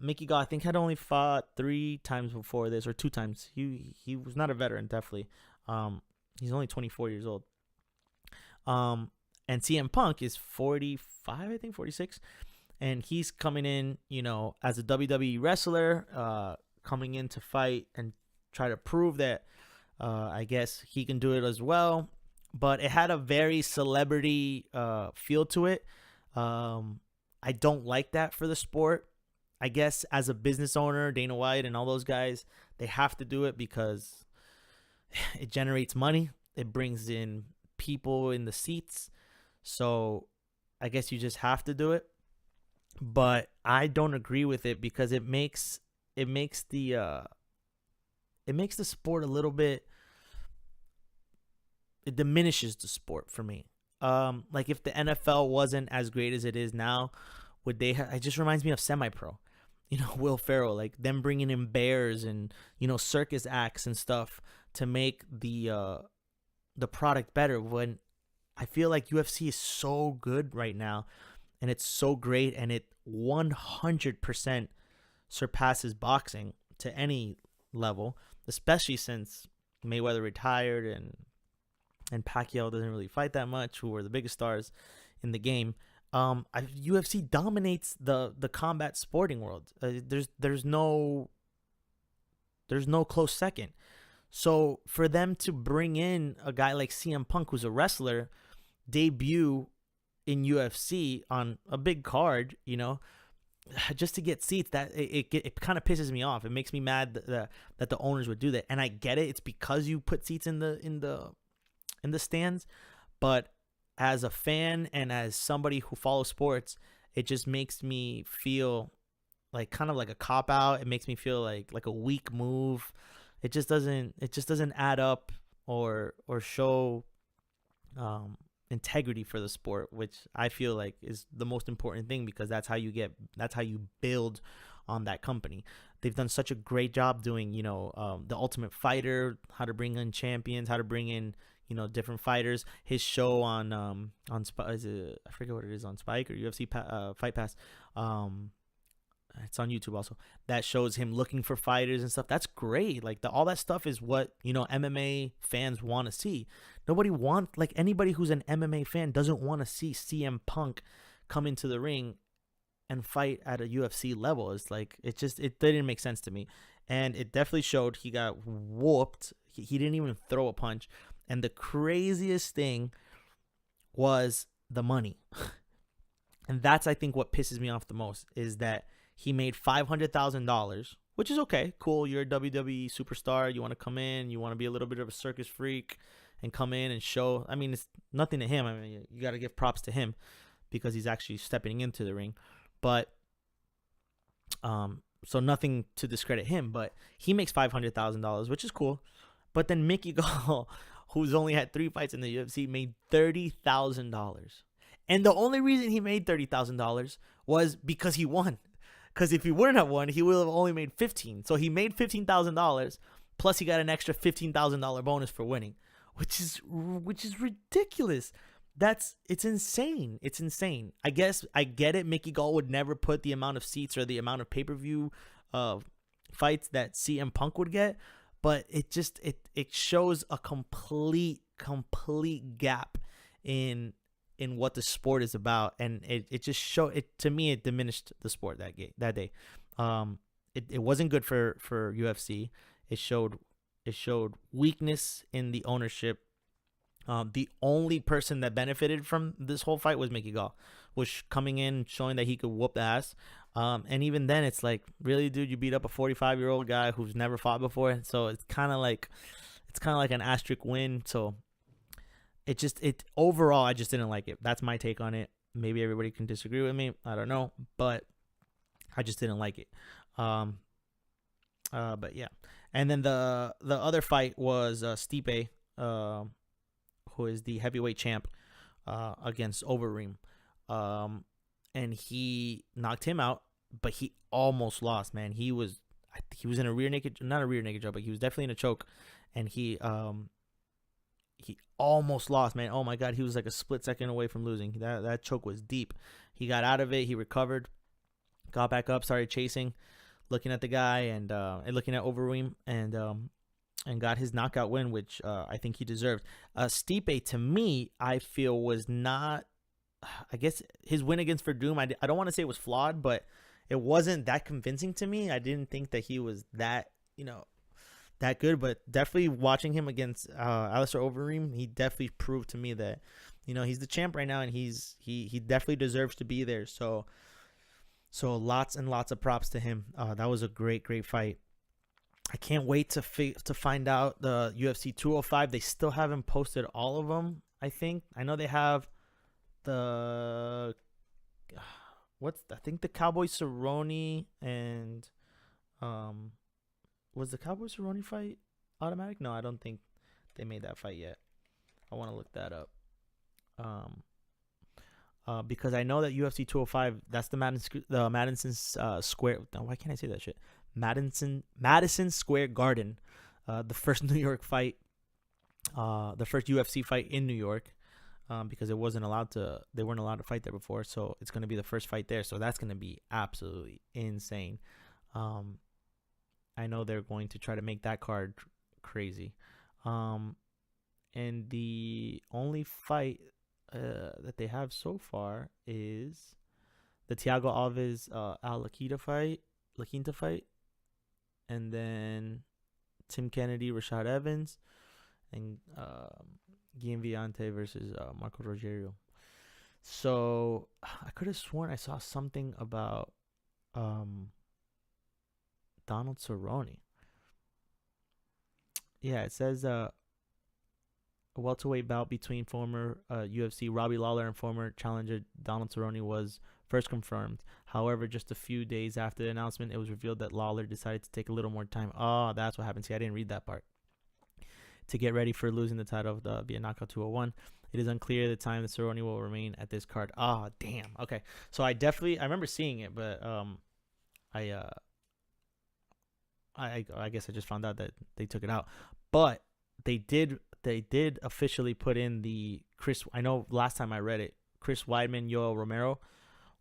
Mickey Gall, I think, had only fought 3 times before this, or 2 times. He was not a veteran, definitely. He's only 24 years old. And CM Punk is 45, I think, 46. And he's coming in, as a WWE wrestler, coming in to fight and try to prove that, I guess, he can do it as well. But it had a very celebrity feel to it. I don't like that for the sport. I guess as a business owner, Dana White and all those guys, they have to do it because it generates money. It brings in people in the seats. So I guess you just have to do it. But I don't agree with it because it makes the sport a little bit. It diminishes the sport for me. Like if the NFL wasn't as great as it is now, would they it just reminds me of semi-pro, Will Ferrell, like them bringing in bears and, circus acts and stuff to make the product better, when I feel like UFC is so good right now and it's so great, and it 100% surpasses boxing to any level, especially since Mayweather retired and Pacquiao doesn't really fight that much, who were the biggest stars in the game. UFC dominates the combat sporting world. There's no close second. So for them to bring in a guy like CM Punk, who's a wrestler, debut in UFC on a big card, just to get seats, that it kind of pisses me off. It makes me mad that the owners would do that. And I get it; it's because you put seats in the stands. But as a fan and as somebody who follows sports, it just makes me feel like kind of like a cop out. It makes me feel like a weak move. It just doesn't add up or show integrity for the sport, which I feel like is the most important thing, because that's how you build on that company. They've done such a great job doing, the Ultimate Fighter, how to bring in champions, how to bring in, different fighters. His show on I forget what it is, on Spike or UFC Fight Pass. It's on YouTube also. That shows him looking for fighters and stuff. That's great. Like all that stuff is what, MMA fans want to see. Anybody who's an MMA fan doesn't want to see CM Punk come into the ring and fight at a UFC level. It's like, it didn't make sense to me. And it definitely showed. He got whooped. He didn't even throw a punch. And the craziest thing was the money. And that's, I think, what pisses me off the most, is that he made $500,000, which is okay, cool. You're a WWE superstar. You want to come in. You want to be a little bit of a circus freak and come in and show. I mean, it's nothing to him. I mean, you got to give props to him because he's actually stepping into the ring. But so nothing to discredit him, but he makes $500,000, which is cool. But then Mickey Gall, who's only had 3 fights in the UFC, made $30,000. And the only reason he made $30,000 was because he won. Because if he wouldn't have won, he would have only made $15,000. So he made $15,000, plus he got an extra $15,000 bonus for winning, which is ridiculous. It's insane. It's insane. I guess I get it. Mickey Gall would never put the amount of seats or the amount of pay-per-view fights that CM Punk would get, but it shows a complete gap in what the sport is about, and it just showed it to me. It diminished the sport that day. It wasn't good for UFC. It showed weakness in the ownership. The only person that benefited from this whole fight was Mickey Gall, was coming in showing that he could whoop the ass. And even then, it's like, really, dude, you beat up a 45-year-old guy who's never fought before. So it's kind of like an asterisk win. So overall, I just didn't like it. That's my take on it. Maybe everybody can disagree with me. I don't know, but I just didn't like it. But yeah. And then the other fight was Stipe, who is the heavyweight champ, against Overeem. And he knocked him out, but he almost lost, man. He was in a not a rear naked choke, but he was definitely in a choke, and he almost lost, man. Oh my God, he was like a split second away from losing. That choke was deep. He got out of it. He recovered, got back up, started chasing, looking at the guy and looking at Overeem, and got his knockout win, which I think he deserved. Stipe, to me, I feel was not. I guess his win against Verdum, I don't want to say it was flawed, but it wasn't that convincing to me. I didn't think that he was that good, but definitely watching him against Alistair Overeem, he definitely proved to me that, he's the champ right now, and he definitely deserves to be there. So lots and lots of props to him. That was a great fight. I can't wait to find out the UFC 205. They still haven't posted all of them, I think. I know they have I think the Cowboy Cerrone and was the Cowboy Cerrone fight automatic? No, I don't think they made that fight yet. I want to look that up. Because I know that UFC 205, that's the Madison Square. Why can't I say that shit? Madison Square Garden, the first New York fight, the first UFC fight in New York, because they weren't allowed to fight there before. So it's going to be the first fight there. So that's going to be absolutely insane. I know they're going to try to make that card crazy. And the only fight that they have so far is the Thiago Alves Al Laquinta fight, and then Tim Kennedy, Rashad Evans, and Guillaume Viante versus Marco Rogerio. So I could have sworn I saw something about Donald Cerrone. Yeah, it says a welterweight bout between former UFC Robbie Lawler and former challenger Donald Cerrone was first confirmed. However, just a few days after the announcement, it was revealed that Lawler decided to take a little more time. Oh, that's what happened. See, I didn't read that part. To get ready for losing the title via knockout 201. It is unclear the time that Cerrone will remain at this card. Ah, oh, damn. Okay, so I remember seeing it, but I guess I just found out that they took it out. But they did officially put in the Chris. I know last time I read it, Chris Weidman, Yoel Romero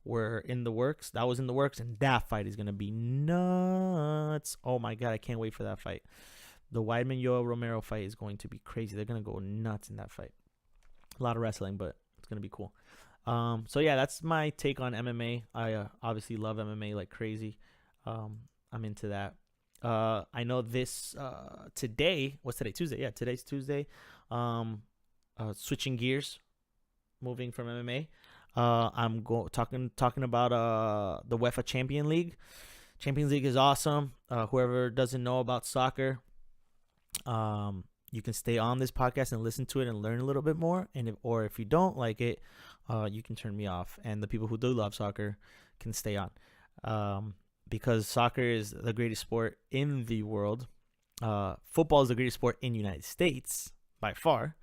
were in the works. That was in the works, and that fight is gonna be nuts. Oh my god, I can't wait for that fight. The Weidman Yoel Romero fight is going to be crazy. They're gonna go nuts in that fight. A lot of wrestling, but it's gonna be cool. So yeah, that's my take on MMA. I obviously love MMA like crazy. I'm into that. I know this today. What's today? Tuesday. Yeah, today's Tuesday. Switching gears, moving from MMA. I'm talking about the UEFA Champions League. Champions League is awesome. Whoever doesn't know about soccer, you can stay on this podcast and listen to it and learn a little bit more. And if you don't like it, you can turn me off. And the people who do love soccer can stay on. Because soccer is the greatest sport in the world. Football is the greatest sport in the United States by far.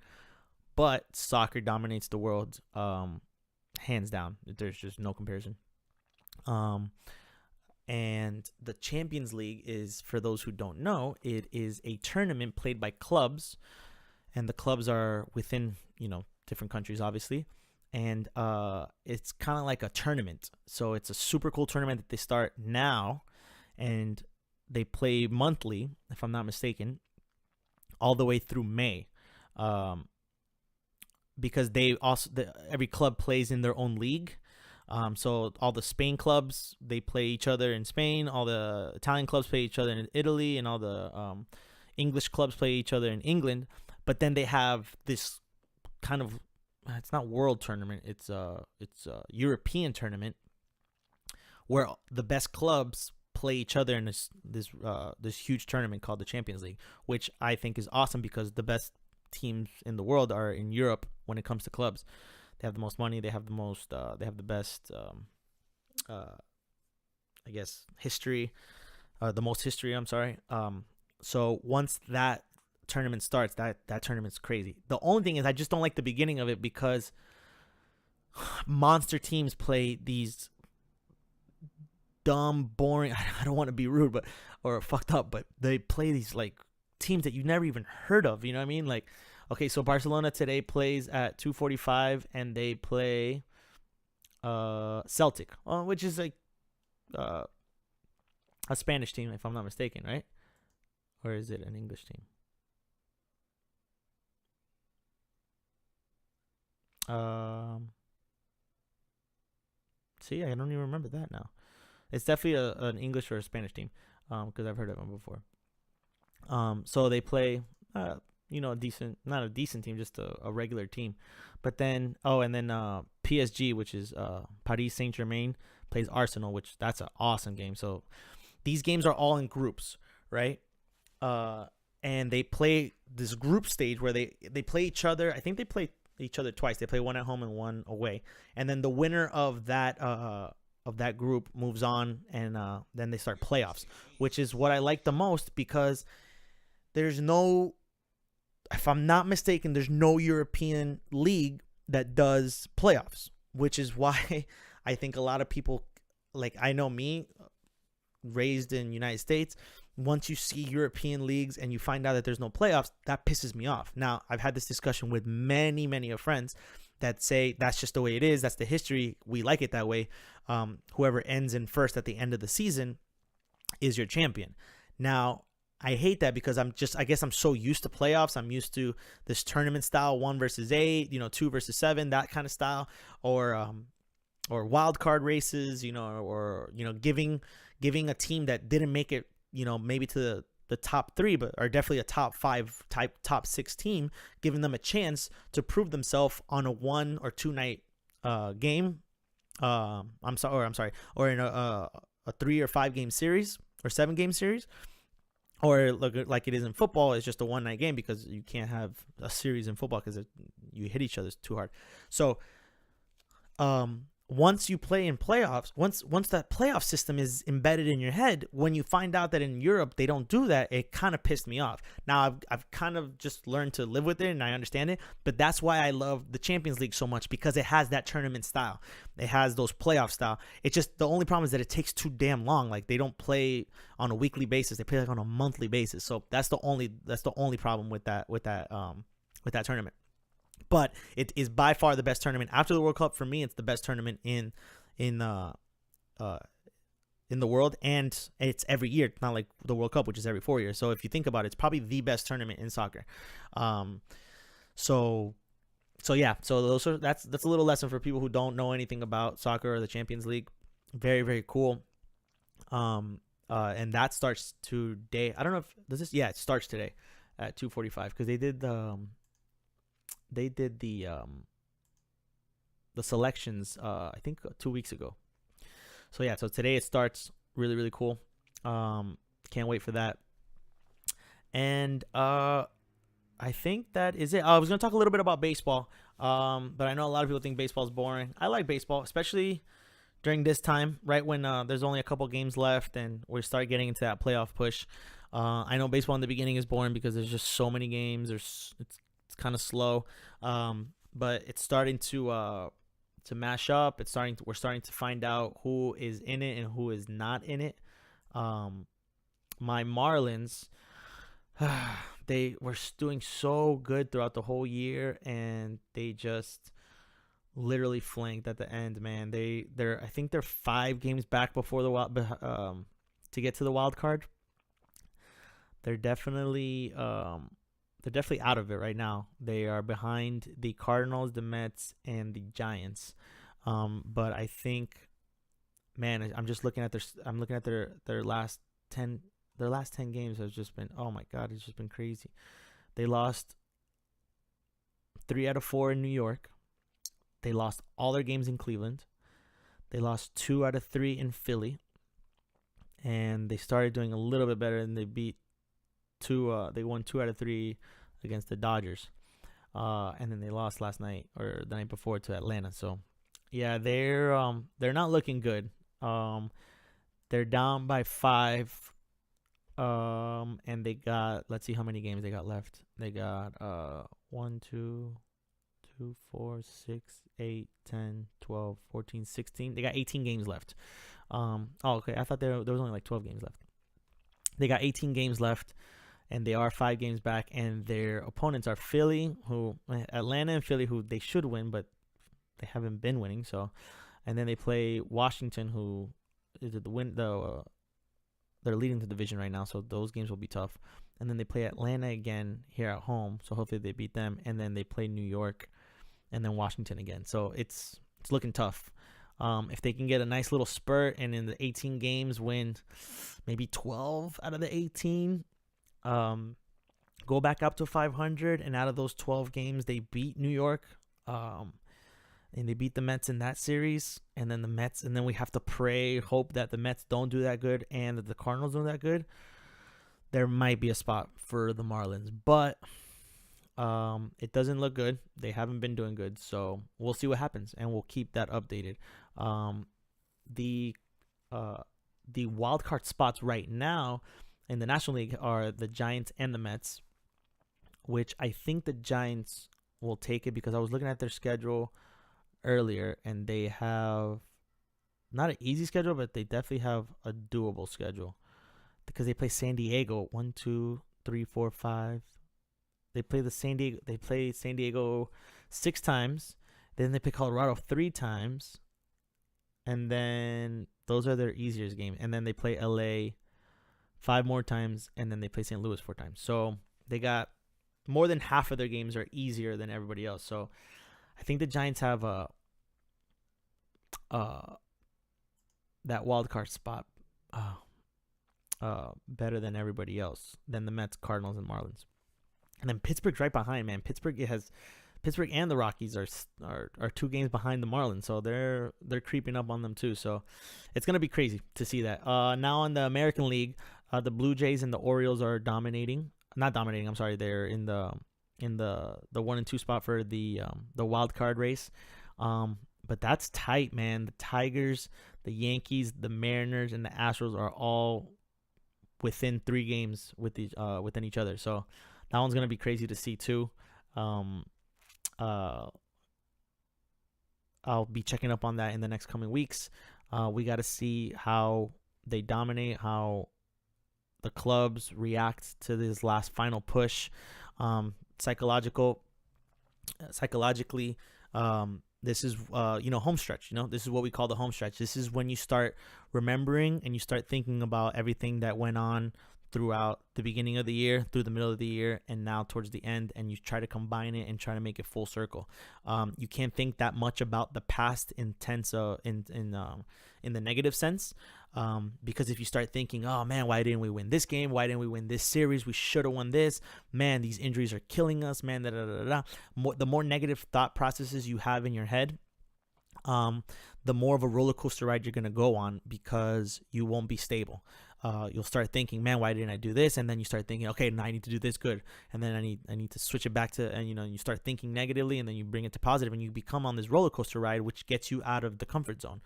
But soccer dominates the world, hands down. There's just no comparison. And the Champions League is, for those who don't know, it is a tournament played by clubs. And the clubs are within, different countries, obviously. And it's kind of like a tournament. So it's a super cool tournament that they start now. And they play monthly, if I'm not mistaken, all the way through May. Because every club plays in their own league. So all the Spain clubs, they play each other in Spain. All the Italian clubs play each other in Italy. And all the English clubs play each other in England. But then they have this kind of, it's not world tournament. It's a European tournament where the best clubs play each other in this huge tournament called the Champions League, which I think is awesome because the best teams in the world are in Europe when it comes to clubs. They have the most money. They have the most. They have the best. I guess history. The most history. I'm sorry. So once that tournament starts, that tournament's crazy. The only thing is I just don't like the beginning of it because monster teams play these dumb, boring. I don't want to be rude, or fucked up, but they play these like teams that you've never even heard of. You know what I mean? Like. Okay, so Barcelona today plays at 2:45, and they play Celtic, which is like a Spanish team, if I'm not mistaken, right? Or is it an English team? See, I don't even remember that now. It's definitely an English or a Spanish team, because I've heard of them before. So they play. Not a decent team, just a regular team. But then, PSG, which is Paris Saint-Germain, plays Arsenal, which that's an awesome game. So these games are all in groups, right? And they play this group stage where they play each other. I think they play each other twice. They play one at home and one away. And then the winner of that group moves on, and then they start playoffs, which is what I like the most because there's no... If I'm not mistaken, there's no European league that does playoffs, which is why I think a lot of people, like I know me, raised in United States, once you see European leagues and you find out that there's no playoffs, that pisses me off. Now, I've had this discussion with many, many of friends that say that's just the way it is. That's the history. We like it that way. Whoever ends in first at the end of the season is your champion. Now, I hate that because I guess I'm so used to playoffs. I'm used to this tournament style, 1 versus 8, 2 versus 7, that kind of style, or wild card races, or giving a team that didn't make it, maybe to the top 3, but are definitely a top 5 type top 6 team, giving them a chance to prove themselves on a 1 or 2 night game. I'm sorry, or in a 3 or 5 game series or 7 game series, or look like it is in football. It's just a 1 night game because you can't have a series in football because you hit each other too hard. So, once you play in playoffs, once that playoff system is embedded in your head, when you find out that in Europe they don't do that, it kind of pissed me off. Now I've kind of just learned to live with it and I understand it, but that's why I love the Champions League so much, because it has that tournament style. It has those playoff style. It's just the only problem is that it takes too damn long. Like they don't play on a weekly basis; they play like on a monthly basis. So that's the only problem with that tournament. But it is by far the best tournament after the World Cup. For me, it's the best tournament in the world, and it's every year. It's not like the World Cup, which is every 4 years. So if you think about it, it's probably the best tournament in soccer. So yeah. So that's a little lesson for people who don't know anything about soccer or the Champions League. Very, very cool. And that starts today. I don't know if does this. Yeah, it starts today at 2:45 because they did the selections I think 2 weeks ago. So yeah, so today it starts. Really, really cool. Can't wait for that. And I think that is it. I was gonna talk a little bit about baseball, but I know a lot of people think baseball is boring. I like baseball, especially during this time, right when there's only a couple games left and we start getting into that playoff push. I know baseball in the beginning is boring because there's just so many games. It's kind of slow, but it's starting to mash up. We're starting to find out who is in it and who is not in it. My Marlins, they were doing so good throughout the whole year, and they just literally flanked at the end. Man, I think they're 5 games back before the wild to get to the wild card. They're definitely out of it right now. They are behind the Cardinals, the Mets, and the Giants. But I think, man, I'm looking at their last 10 games has just been, oh my God, it's just been crazy. They lost 3 out of 4 in New York. They lost all their games in Cleveland. They lost 2 out of 3 in Philly. And they started doing a little bit better, and they won 2 out of 3 against the Dodgers. And then they lost last night or the night before to Atlanta. So yeah, they're not looking good. They're down by 5. And they got, let's see how many games they got left. They got 1, 2, 4, 6, 8, 10, 12, 14, 16. They got 18 games left. Okay. I thought there was only like 12 games left. They got 18 games left, and they are 5 games back. And their opponents are Atlanta and Philly, who they should win, but they haven't been winning. So, and then they play Washington, who is at the win. They're leading the division right now, so those games will be tough. And then they play Atlanta again here at home, so hopefully they beat them. And then they play New York, and then Washington again. So it's looking tough. If they can get a nice little spurt and in the 18 games win maybe 12 out of the 18, go back up to 500, and out of those 12 games they beat New York, and they beat the Mets in that series, and then we have to hope that the Mets don't do that good and that the Cardinals don't do that good. There might be a spot for the Marlins, but it doesn't look good. They haven't been doing good, so we'll see what happens, and we'll keep that updated. The wild card spots right now in the National League are the Giants and the Mets, which I think the Giants will take it because I was looking at their schedule earlier, and they have not an easy schedule, but they definitely have a doable schedule because they play San Diego 1, 2, 3, 4, 5. They play San Diego 6 times. Then they play Colorado 3 times. And then those are their easiest games. And then they play LA 5 more times, and then they play St. Louis 4 times. So they got more than half of their games are easier than everybody else. So I think the Giants have that wild card spot. better than everybody else, than the Mets, Cardinals, and Marlins. And then Pittsburgh's right behind, man. Pittsburgh and the Rockies are 2 games behind the Marlins, so they're creeping up on them too. So it's gonna be crazy to see that. Now in the American League, the Blue Jays and the Orioles are dominating. Not dominating. I'm sorry. They're in the 1 and 2 spot for the wild card race. But that's tight, man. The Tigers, the Yankees, the Mariners, and the Astros are all within 3 games within each other. So that one's gonna be crazy to see too. I'll be checking up on that in the next coming weeks. We got to see how they dominate, how the clubs react to this last final push. Psychologically, this is home stretch. This is what we call the home stretch. This is when you start remembering and you start thinking about everything that went on throughout the beginning of the year, through the middle of the year, and now towards the end, and you try to combine it and try to make it full circle. You can't think that much about the past in the negative sense, because if you start thinking, oh man, why didn't we win this game? Why didn't we win this series? We should have won this. Man, these injuries are killing us. Man, the more negative thought processes you have in your head, the more of a roller coaster ride you're gonna go on, because you won't be stable. You'll start thinking, man, why didn't I do this? And then you start thinking, okay, now I need to do this good. And then I need to switch it back to, and you start thinking negatively, and then you bring it to positive, and you become on this roller coaster ride, which gets you out of the comfort zone,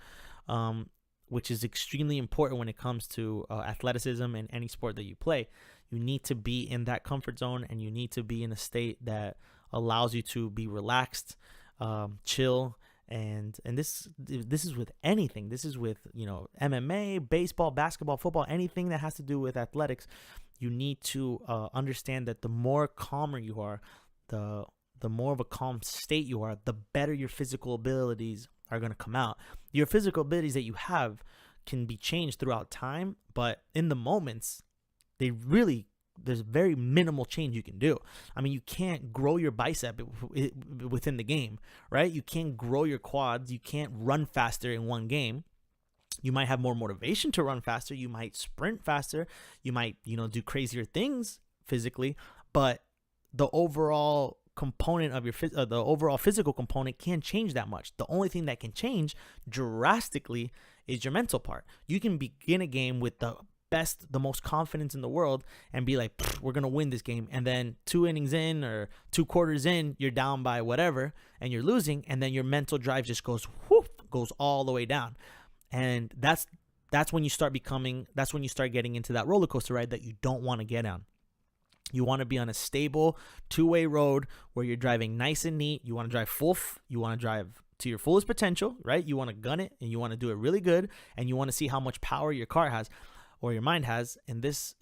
which is extremely important when it comes to athleticism and any sport that you play. You need to be in that comfort zone, and you need to be in a state that allows you to be relaxed, chill. And this is with anything. This is with MMA, baseball, basketball, football, anything that has to do with athletics. You need to understand that the more calmer you are, the more of a calm state you are, the better your physical abilities are going to come out. Your physical abilities that you have can be changed throughout time, but in the moments, there's very minimal change you can do. I mean, you can't grow your bicep within the game, right? You can't grow your quads. You can't run faster in one game. You might have more motivation to run faster. You might sprint faster. You might, do crazier things physically, but the overall component of the overall physical component can't change that much. The only thing that can change drastically is your mental part. You can begin a game with the most confidence in the world and be like, we're going to win this game. And then 2 innings in or 2 quarters in, you're down by whatever and you're losing. And then your mental drive just goes all the way down. And that's when you start getting into that roller coaster ride that you don't want to get on. You want to be on a stable 2-way road where you're driving nice and neat. You want to drive you want to drive to your fullest potential, right? You want to gun it and you want to do it really good. And you want to see how much power your car has, or your mind has, in this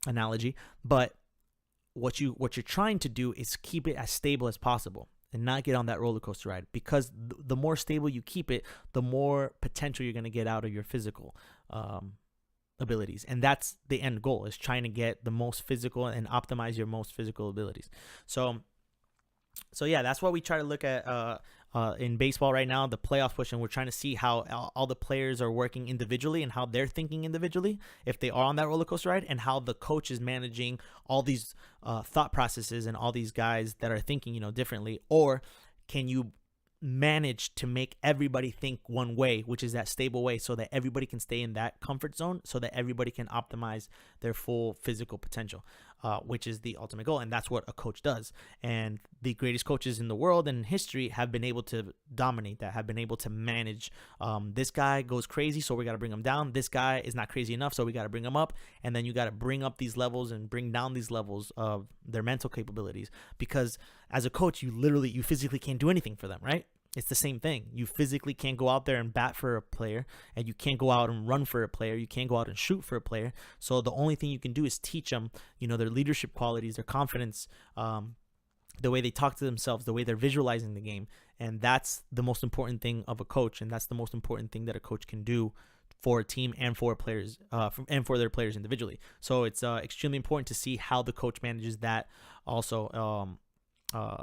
analogy. But what you're trying to do is keep it as stable as possible and not get on that roller coaster ride, because the more stable you keep it, the more potential you're going to get out of your physical abilities. And that's the end goal, is trying to get the most physical and optimize your most physical abilities. So yeah, that's what we try to look at in baseball right now, the playoff push, and we're trying to see how all the players are working individually and how they're thinking individually, if they are on that roller coaster ride, and how the coach is managing all these thought processes and all these guys that are thinking, differently. Or can you manage to make everybody think one way, which is that stable way, so that everybody can stay in that comfort zone, so that everybody can optimize their full physical potential, which is the ultimate goal. And that's what a coach does. And the greatest coaches in the world and in history have been able to dominate that, have been able to manage, this guy goes crazy, so we got to bring him down. This guy is not crazy enough, so we got to bring him up. And then you got to bring up these levels and bring down these levels of their mental capabilities, because as a coach, you physically can't do anything for them, right? It's the same thing. You physically can't go out there and bat for a player, and you can't go out and run for a player. You can't go out and shoot for a player. So the only thing you can do is teach them, their leadership qualities, their confidence, the way they talk to themselves, the way they're visualizing the game. And that's the most important thing of a coach, and that's the most important thing that a coach can do for a team and for players, and for their players individually. So it's extremely important to see how the coach manages that also,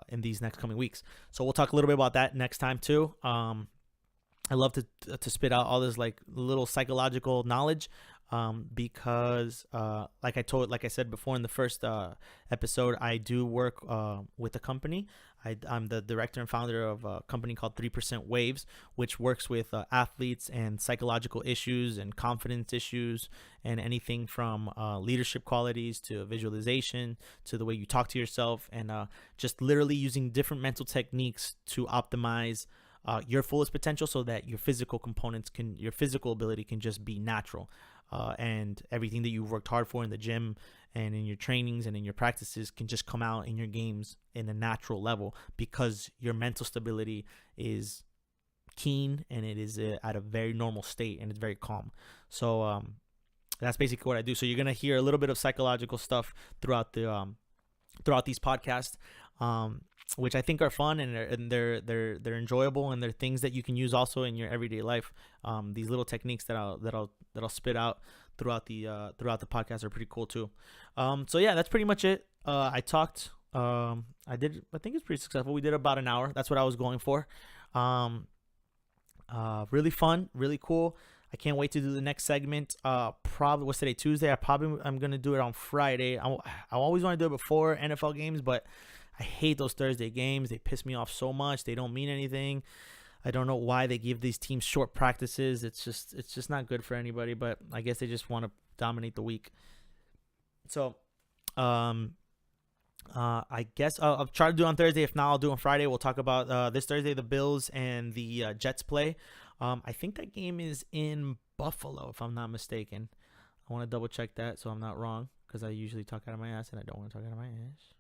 in these next coming weeks. So we'll talk a little bit about that next time too. I love to spit out all this like little psychological knowledge, because like I said before in the first episode, I do work with a company. I'm the director and founder of a company called 3% Waves, which works with athletes and psychological issues and confidence issues, and anything from leadership qualities to visualization to the way you talk to yourself, and just literally using different mental techniques to optimize your fullest potential, so that your physical your physical ability can just be natural, and everything that you've worked hard for in the gym and in your trainings and in your practices can just come out in your games in a natural level, because your mental stability is keen, and it is at a very normal state, and it's very calm. So that's basically what I do. So you're gonna hear a little bit of psychological stuff throughout these podcasts, which I think are fun, and they're enjoyable, and they're things that you can use also in your everyday life. These little techniques that I'll spit out throughout the podcast are pretty cool too. So yeah, that's pretty much it. I talked. I think it's pretty successful. We did about an hour. That's what I was going for. Really fun, really cool. I can't wait to do the next segment. Probably, what's today? Tuesday. I'm gonna do it on Friday. I always want to do it before NFL games, but I hate those Thursday games. They piss me off so much. They don't mean anything. I don't know why they give these teams short practices. It's just not good for anybody. But I guess they just want to dominate the week. So, I guess I'll try to do it on Thursday. If not, I'll do it on Friday. We'll talk about this Thursday, the Bills and the Jets play. I think that game is in Buffalo, if I'm not mistaken. I want to double check that so I'm not wrong, because I usually talk out of my ass, and I don't want to talk out of my ass.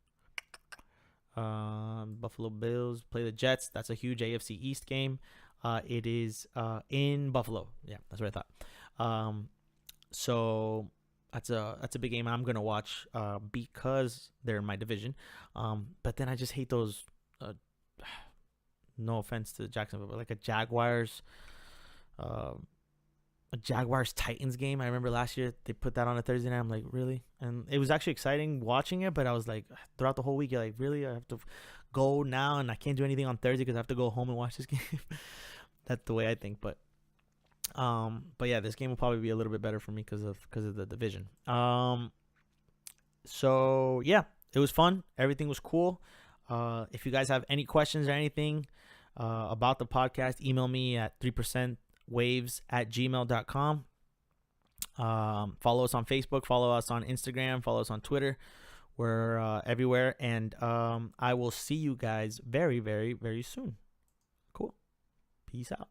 Buffalo Bills play the Jets. That's a huge AFC East game. It is in Buffalo. Yeah, that's what I thought. So that's a big game I'm gonna watch because they're in my division. But then I just hate those. No offense to Jacksonville, but like a Jaguars Titans game. I remember last year they put that on a Thursday night. I'm like, really? And it was actually exciting watching it, but I was like, throughout the whole week, you're like, really? I have to go now, and I can't do anything on Thursday because I have to go home and watch this game. That's the way I think. But yeah, this game will probably be a little bit better for me because of the division. So yeah, it was fun. Everything was cool. If you guys have any questions or anything about the podcast, email me at 3%waves@gmail.com. Follow us on Facebook, follow us on Instagram, follow us on Twitter. We're everywhere, and I will see you guys very, very, very soon. Cool. Peace out.